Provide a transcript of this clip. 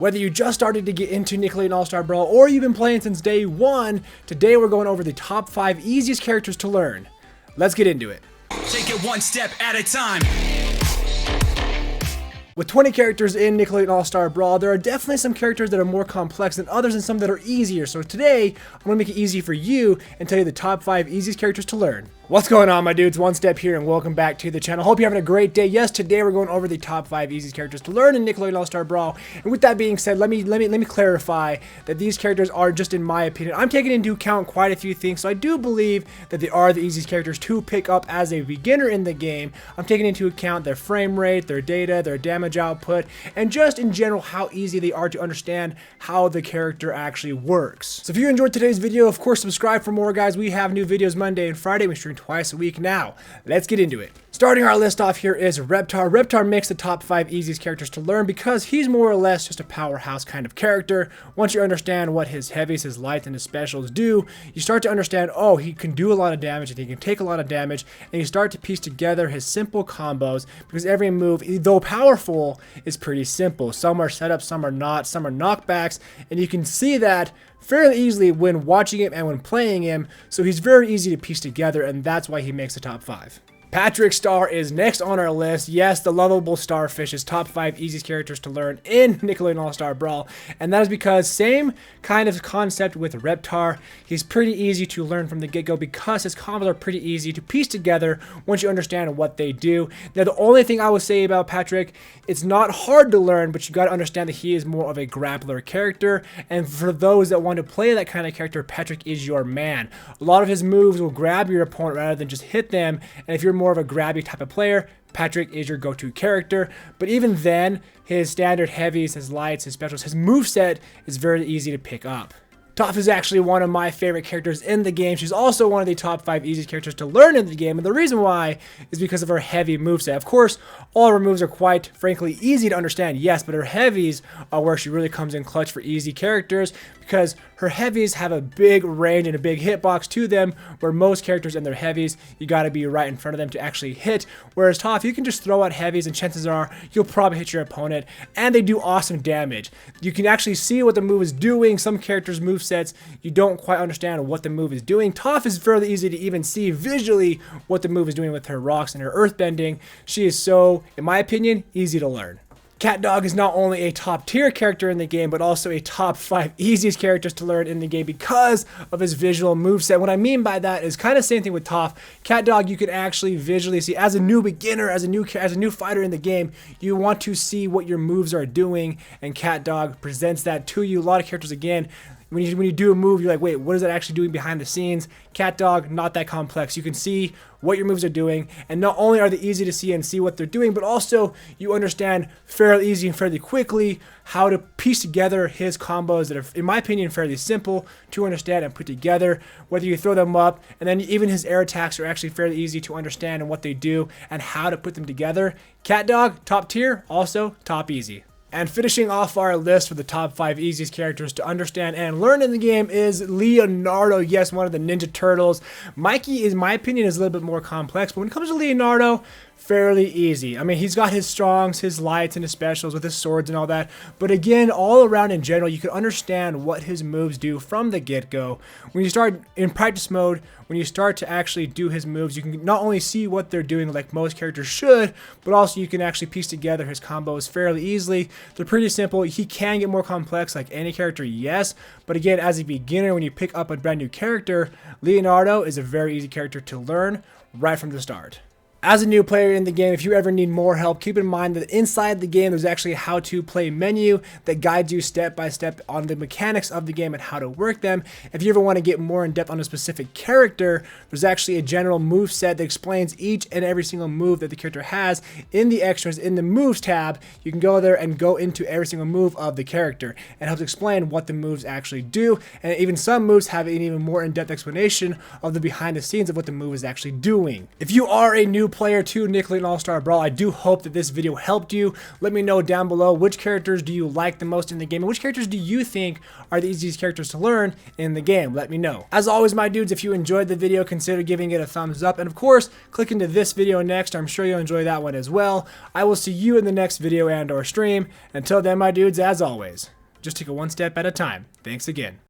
Whether you just started to get into Nickelodeon All-Star Brawl or you've been playing since day one, today we're going over the top 5 easiest characters to learn. Let's get into it. Take it one step at a time. With 20 characters in Nickelodeon All-Star Brawl, there are definitely some characters that are more complex than others and some that are easier. So today, I'm going to make it easy for you and tell you the top 5 easiest characters to learn. What's going on, my dudes? Onestep here and welcome back to the channel. Hope you're having a great day. Yes, today we're going over the top 5 easiest characters to learn in Nickelodeon All-Star Brawl. And with that being said, let me clarify that these characters are just in my opinion. I'm taking into account quite a few things, so I do believe that they are the easiest characters to pick up as a beginner in the game. I'm taking into account their frame rate, their data, their damage output, and just in general how easy they are to understand how the character actually works. So if you enjoyed today's video, of course subscribe for more, guys. We have new videos Monday and Friday. We stream twice a week. Now let's get into it. Starting our list off here is Reptar. Reptar makes the top 5 easiest characters to learn because he's more or less just a powerhouse kind of character. Once you understand what his heavies, his lights, and his specials do, you start to understand, oh, he can do a lot of damage and he can take a lot of damage, and you start to piece together his simple combos because every move, though powerful, is pretty simple. Some are setups, some are not, some are knockbacks, and you can see that fairly easily when watching him and when playing him, so he's very easy to piece together, and that's why he makes the top 5. Patrick Star is next on our list. Yes, the lovable starfish is top 5 easiest characters to learn in Nickelodeon All-Star Brawl, and that is because same kind of concept with Reptar. He's pretty easy to learn from the get-go because his combos are pretty easy to piece together once you understand what they do. Now, the only thing I would say about Patrick, it's not hard to learn, but you got to understand that he is more of a grappler character, and for those that want to play that kind of character, Patrick is your man. A lot of his moves will grab your opponent rather than just hit them, and if you're more of a grabby type of player, Patrick is your go-to character. But even then, his standard heavies, his lights, his specials, his moveset is very easy to pick up. Toph is actually one of my favorite characters in the game. She's also one of the top 5 easiest characters to learn in the game, and the reason why is because of her heavy moveset. Of course, all of her moves are quite frankly easy to understand, yes, but her heavies are where she really comes in clutch for easy characters because her heavies have a big range and a big hitbox to them, where most characters and their heavies, you got to be right in front of them to actually hit, whereas Toph, you can just throw out heavies and chances are you'll probably hit your opponent, and they do awesome damage. You can actually see what the move is doing. Some characters' movesets, you don't quite understand what the move is doing. Toph is fairly easy to even see visually what the move is doing with her rocks and her earthbending. She is so, in my opinion, easy to learn. CatDog is not only a top tier character in the game, but also a top 5 easiest characters to learn in the game because of his visual moveset. What I mean by that is kind of same thing with Toph. CatDog, you can actually visually see as a new beginner, as a new fighter in the game, you want to see what your moves are doing, and CatDog presents that to you. A lot of characters, again, when you do a move, you're like, wait, what is it actually doing behind the scenes? CatDog, not that complex. You can see what your moves are doing, and not only are they easy to see and see what they're doing, but also you understand fairly easy and fairly quickly how to piece together his combos that are, in my opinion, fairly simple to understand and put together, whether you throw them up, and then even his air attacks are actually fairly easy to understand and what they do and how to put them together. CatDog, top tier, also top easy. And finishing off our list for the top 5 easiest characters to understand and learn in the game is Leonardo. Yes, one of the Ninja Turtles. Mikey, in my opinion, is a little bit more complex, but when it comes to Leonardo, fairly easy. I mean, he's got his strongs, his lights, and his specials with his swords and all that. But again, all around in general, you can understand what his moves do from the get-go. When you start in practice mode, when you start to actually do his moves, you can not only see what they're doing like most characters should, but also you can actually piece together his combos fairly easily. They're pretty simple. He can get more complex like any character, yes. But again, as a beginner, when you pick up a brand new character, Leonardo is a very easy character to learn right from the start. As a new player in the game, if you ever need more help, keep in mind that inside the game, there's actually a how-to-play menu that guides you step by step on the mechanics of the game and how to work them. If you ever want to get more in depth on a specific character, there's actually a general move set that explains each and every single move that the character has in the extras, in the moves tab. You can go there and go into every single move of the character and helps explain what the moves actually do. And even some moves have an even more in-depth explanation of the behind the scenes of what the move is actually doing. If you are a new player to Nickelodeon All-Star Brawl. I do hope that this video helped you. Let me know down below which characters do you like the most in the game and which characters do you think are the easiest characters to learn in the game. Let me know. As always, my dudes, if you enjoyed the video, consider giving it a thumbs up. And of course, click into this video next. I'm sure you'll enjoy that one as well. I will see you in the next video and or stream. Until then, my dudes, as always, just take it one step at a time. Thanks again.